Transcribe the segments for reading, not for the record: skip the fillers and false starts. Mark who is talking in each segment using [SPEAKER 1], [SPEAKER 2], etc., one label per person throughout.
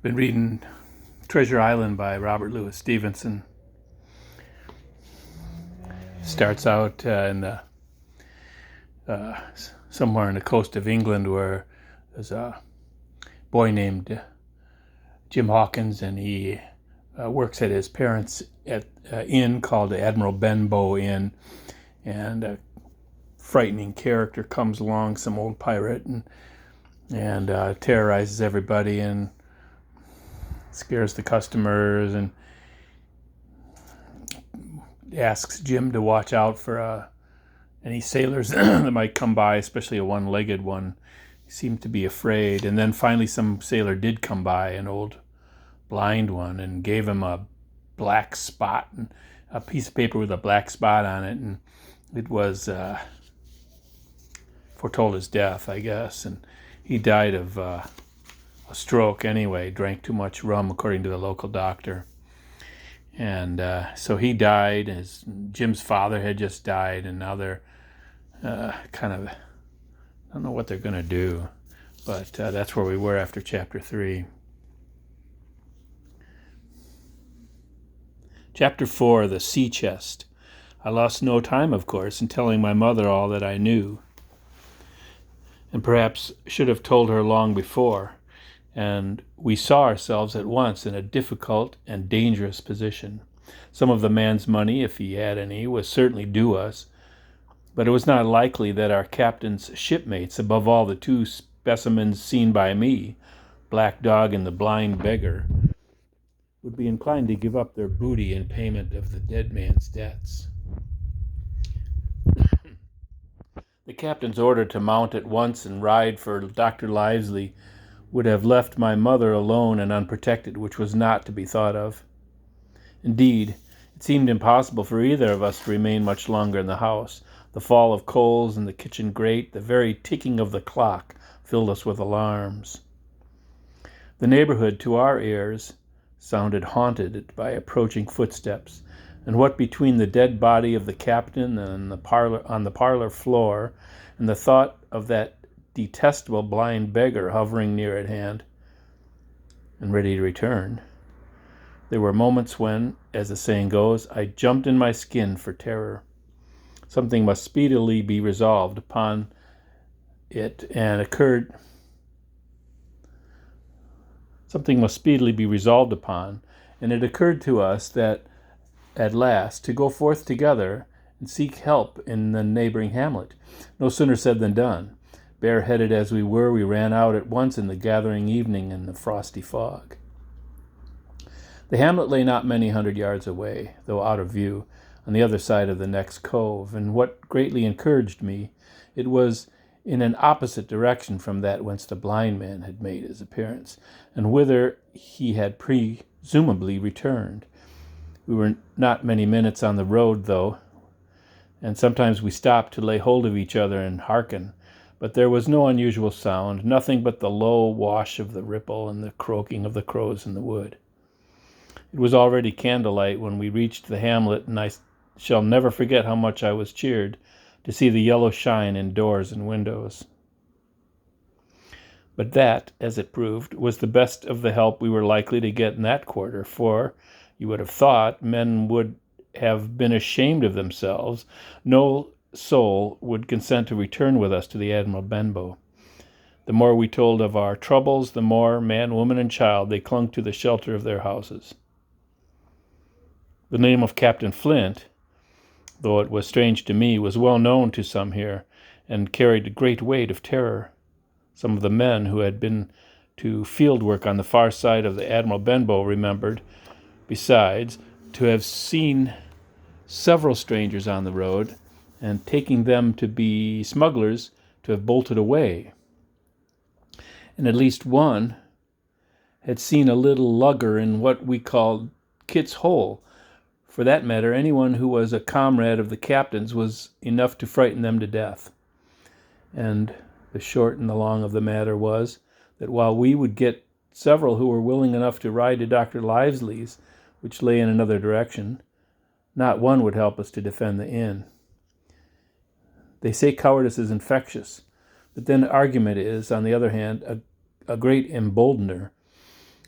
[SPEAKER 1] Been reading Treasure Island by Robert Louis Stevenson. Starts out in the somewhere on the coast of England where there's a boy named Jim Hawkins, and he works at his parents' inn called the Admiral Benbow Inn, and a frightening character comes along, some old pirate, and terrorizes everybody and scares the customers, and asks Jim to watch out for any sailors that might come by, especially a one-legged one. He seemed to be afraid, and then finally some sailor did come by, an old blind one, and gave him a black spot, and a piece of paper with a black spot on it, and it was foretold his death, I guess, and he died of a stroke anyway, drank too much rum according to the local doctor. And so he died. Jim's father had just died, and now they're kind of, I don't know what they're going to do, but that's where we were after chapter 3. Chapter 4, The Sea Chest. I lost no time, of course, in telling my mother all that I knew, and perhaps should have told her long before, and we saw ourselves at once in a difficult and dangerous position. Some of the man's money, if he had any, was certainly due us, but it was not likely that our captain's shipmates, above all the two specimens seen by me, Black Dog and the Blind Beggar, would be inclined to give up their booty in payment of the dead man's debts. The captain's order to mount at once and ride for Dr. Livesley would have left my mother alone and unprotected, which was not to be thought of. Indeed, it seemed impossible for either of us to remain much longer in the house. The fall of coals in the kitchen grate, the very ticking of the clock, filled us with alarms. The neighborhood, to our ears, sounded haunted by approaching footsteps, and what between the dead body of the captain and on the parlor floor, and the thought of that detestable blind beggar hovering near at hand and ready to return, there were moments when, as the saying goes, I jumped in my skin for terror. Something must speedily be resolved upon it, and it occurred to us that at last to go forth together and seek help in the neighboring hamlet. No sooner said than done. Bareheaded as we were, we ran out at once in the gathering evening and the frosty fog. The hamlet lay not many 100 yards away, though out of view, on the other side of the next cove, and what greatly encouraged me, it was in an opposite direction from that whence the blind man had made his appearance, and whither he had presumably returned. We were not many minutes on the road, though, and sometimes we stopped to lay hold of each other and hearken, but there was no unusual sound, nothing but the low wash of the ripple and the croaking of the crows in the wood. It was already candlelight when we reached the hamlet, and I shall never forget how much I was cheered to see the yellow shine in doors and windows. But that, as it proved, was the best of the help we were likely to get in that quarter, for, you would have thought, men would have been ashamed of themselves. No soul would consent to return with us to the Admiral Benbow. The more we told of our troubles, the more, man, woman, and child, they clung to the shelter of their houses. The name of Captain Flint, though it was strange to me, was well known to some here, and carried a great weight of terror. Some of the men who had been to field work on the far side of the Admiral Benbow remembered, besides, to have seen several strangers on the road, and taking them to be smugglers, to have bolted away. And at least one had seen a little lugger in what we called Kit's Hole. For that matter, anyone who was a comrade of the captain's was enough to frighten them to death. And the short and the long of the matter was that while we would get several who were willing enough to ride to Dr. Livesley's, which lay in another direction, not one would help us to defend the inn. They say cowardice is infectious, but then argument is, on the other hand, a great emboldener.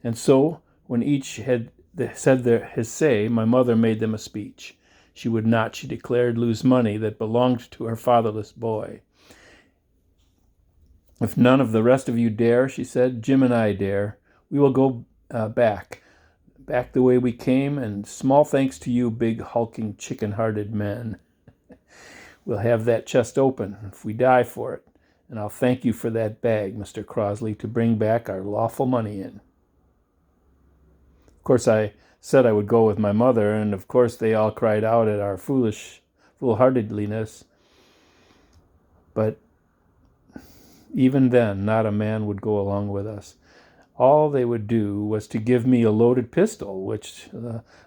[SPEAKER 1] And so, when each had said his say, my mother made them a speech. She would not, she declared, lose money that belonged to her fatherless boy. If none of the rest of you dare, she said, Jim and I dare. We will go back the way we came, and small thanks to you, big, hulking, chicken-hearted men. We'll have that chest open if we die for it, and I'll thank you for that bag, Mr. Crosley, to bring back our lawful money in. Of course, I said I would go with my mother, and of course they all cried out at our foolhardiness. But even then, not a man would go along with us. All they would do was to give me a loaded pistol,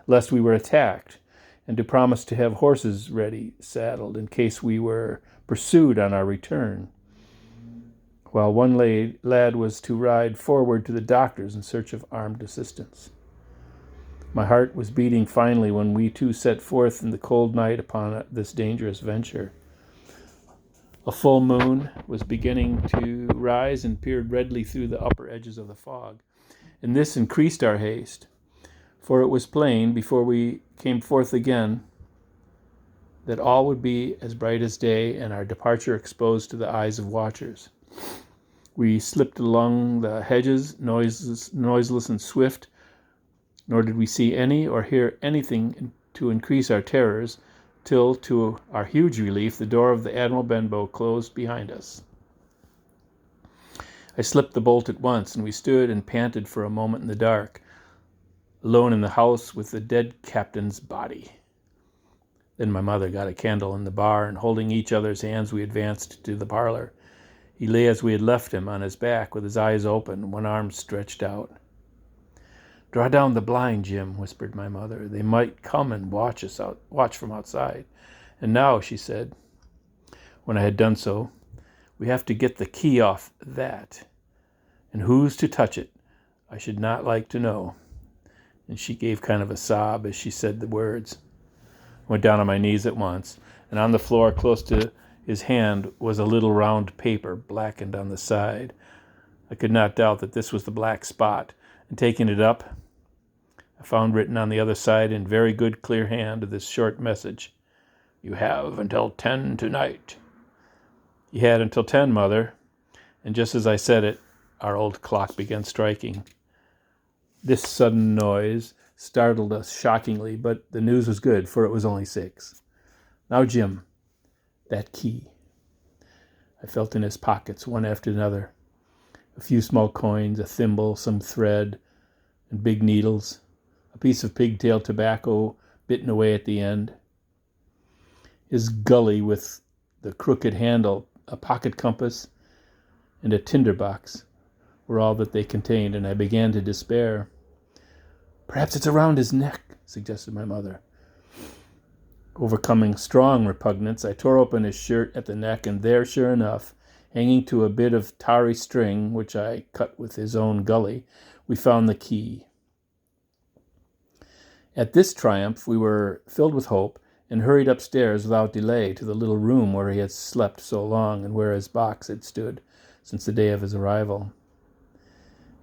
[SPEAKER 1] lest we were attacked, and to promise to have horses ready, saddled, in case we were pursued on our return, while one lad was to ride forward to the doctor's in search of armed assistance. My heart was beating finely when we two set forth in the cold night upon this dangerous venture. A full moon was beginning to rise and peered redly through the upper edges of the fog, and this increased our haste, for it was plain, before we came forth again, that all would be as bright as day, and our departure exposed to the eyes of watchers. We slipped along the hedges, noiseless and swift, nor did we see any or hear anything to increase our terrors, till, to our huge relief, the door of the Admiral Benbow closed behind us. I slipped the bolt at once, and we stood and panted for a moment in the dark, alone in the house with the dead captain's body. Then my mother got a candle in the bar, and holding each other's hands, we advanced to the parlor. He lay as we had left him, on his back, with his eyes open, one arm stretched out. Draw down the blind, Jim, whispered my mother. They might come and watch from outside. And now, she said, when I had done so, we have to get the key off that. And who's to touch it? I should not like to know. And she gave kind of a sob as she said the words. I went down on my knees at once, and on the floor close to his hand was a little round paper, blackened on the side. I could not doubt that this was the black spot, and taking it up, I found written on the other side in very good clear hand this short message. You have until 10 tonight. He had until 10, Mother, and just as I said it, our old clock began striking. This sudden noise startled us shockingly, but the news was good, for it was only 6. Now, Jim, that key. I felt in his pockets, one after another. A few small coins, a thimble, some thread, and big needles. A piece of pigtail tobacco bitten away at the end. His gully with the crooked handle, a pocket compass, and a tinderbox were all that they contained, and I began to despair. Perhaps it's around his neck, suggested my mother. Overcoming strong repugnance, I tore open his shirt at the neck, and there, sure enough, hanging to a bit of tarry string, which I cut with his own gully, we found the key. At this triumph, we were filled with hope, and hurried upstairs without delay to the little room where he had slept so long, and where his box had stood since the day of his arrival.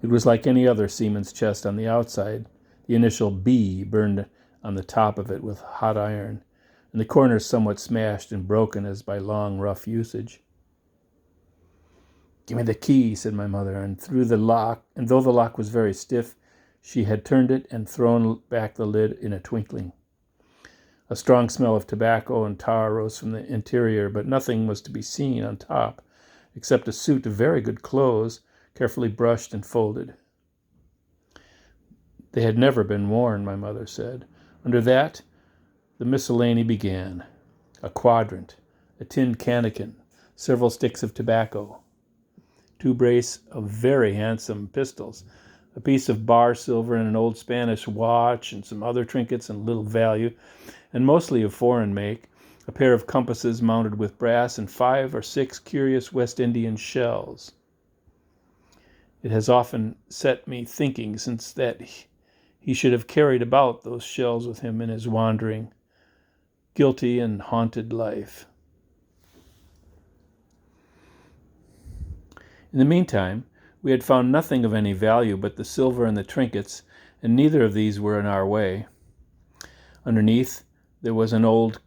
[SPEAKER 1] It was like any other seaman's chest on the outside, the initial B burned on the top of it with hot iron, and the corners somewhat smashed and broken as by long, rough usage. Give me the key, said my mother, and though the lock was very stiff, she had turned it and thrown back the lid in a twinkling. A strong smell of tobacco and tar rose from the interior, but nothing was to be seen on top, except a suit of very good clothes, carefully brushed and folded. They had never been worn, my mother said. Under that, the miscellany began. A quadrant, a tin cannikin, several sticks of tobacco, 2 brace of very handsome pistols, a piece of bar silver and an old Spanish watch, and some other trinkets and little value, and mostly of foreign make, a pair of compasses mounted with brass, and 5 or 6 curious West Indian shells. It has often set me thinking since that he should have carried about those shells with him in his wandering, guilty and haunted life. In the meantime, We had found nothing of any value but the silver and the trinkets, and neither of these were in our way. Underneath there was an old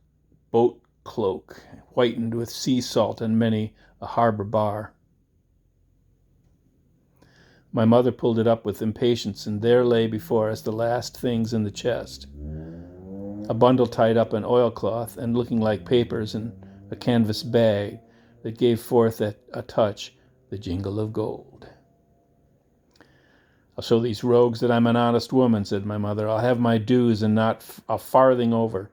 [SPEAKER 1] boat cloak, whitened with sea salt and many a harbor bar. My mother pulled it up with impatience, and there lay before us the last things in the chest. A bundle tied up in oilcloth and looking like papers, and a canvas bag that gave forth at a touch the jingle of gold. "I'll show these rogues that I'm an honest woman," said my mother. "I'll have my dues and not a farthing over.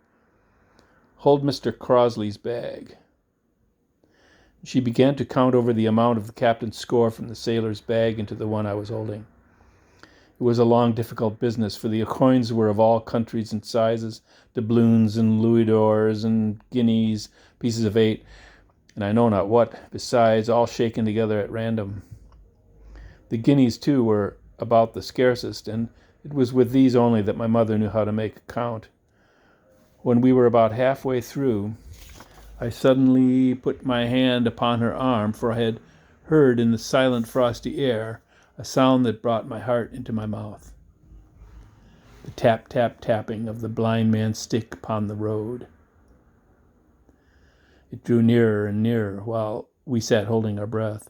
[SPEAKER 1] Hold Mr. Crosley's bag." She began to count over the amount of the captain's score from the sailor's bag into the one I was holding. It was a long, difficult business, for the coins were of all countries and sizes, doubloons and louis d'ors and guineas, pieces of 8, and I know not what, besides, all shaken together at random. The guineas, too, were about the scarcest, and it was with these only that my mother knew how to make a count. When we were about halfway through, I suddenly put my hand upon her arm, for I had heard in the silent, frosty air a sound that brought my heart into my mouth. The tap, tap, tapping of the blind man's stick upon the road. It drew nearer and nearer while we sat holding our breath.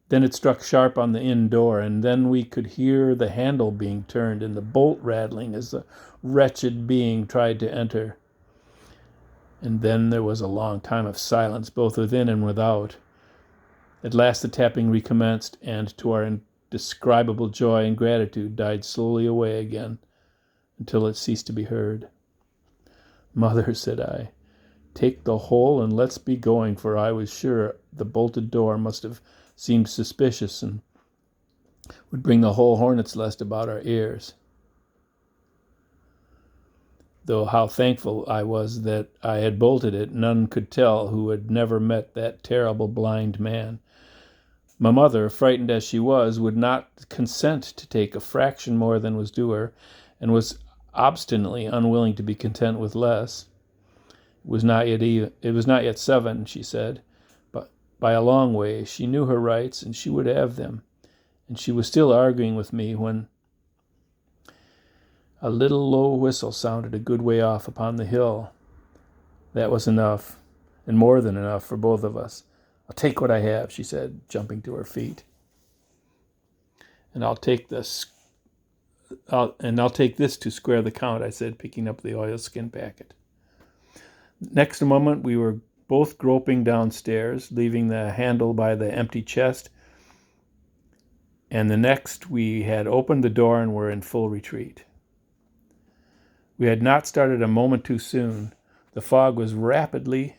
[SPEAKER 1] Then it struck sharp on the inn door, and then we could hear the handle being turned and the bolt rattling as the wretched being tried to enter. And then there was a long time of silence, both within and without. At last the tapping recommenced, and to our indescribable joy and gratitude died slowly away again until it ceased to be heard. "Mother," said I, "take the whole and let's be going," for I was sure the bolted door must have seemed suspicious and would bring the whole hornet's nest about our ears. Though how thankful I was that I had bolted it, none could tell who had never met that terrible blind man. My mother, frightened as she was, would not consent to take a fraction more than was due her, and was obstinately unwilling to be content with less. It was not yet 7, she said, but by a long way. She knew her rights, and she would have them. And she was still arguing with me when a little low whistle sounded a good way off upon the hill. That was enough, and more than enough for both of us. "I'll take what I have," she said, jumping to her feet. "And I'll take this to square the count," I said, picking up the oilskin packet. Next moment we were both groping downstairs, leaving the handle by the empty chest, and the next we had opened the door and were in full retreat. We had not started a moment too soon. The fog was rapidly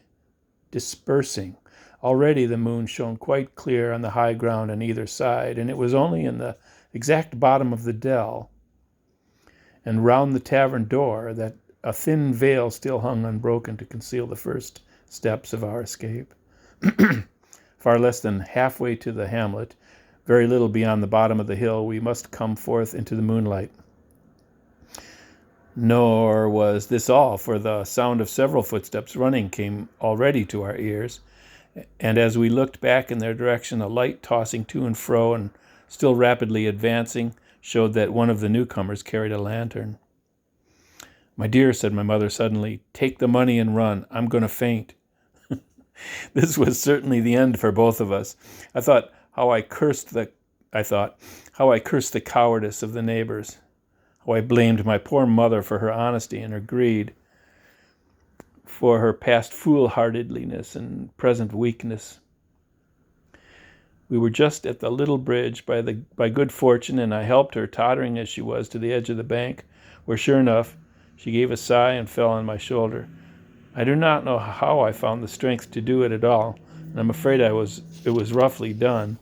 [SPEAKER 1] dispersing. Already the moon shone quite clear on the high ground on either side, and it was only in the exact bottom of the dell and round the tavern door that a thin veil still hung unbroken to conceal the first steps of our escape. Far less than halfway to the hamlet, very little beyond the bottom of the hill, we must come forth into the moonlight. Nor was this all, for the sound of several footsteps running came already to our ears, and as we looked back in their direction, a light tossing to and fro and still rapidly advancing showed that one of the newcomers carried a lantern. "My dear," said my mother suddenly, "take the money and run. I'm going to faint." This was certainly the end for both of us. I thought how I cursed the cowardice of the neighbors. How I blamed my poor mother for her honesty and her greed, for her past foolhardiness and present weakness. We were just at the little bridge by good fortune, and I helped her, tottering as she was, to the edge of the bank, where, sure enough, she gave a sigh and fell on my shoulder. I do not know how I found the strength to do it at all, and I'm afraid it was roughly done.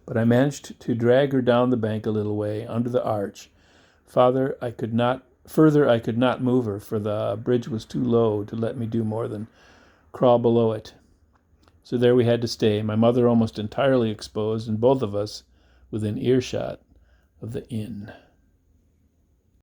[SPEAKER 1] But I managed to drag her down the bank a little way, under the arch. Further, I could not move her, for the bridge was too low to let me do more than crawl below it. So there we had to stay, my mother almost entirely exposed, and both of us within earshot of the inn.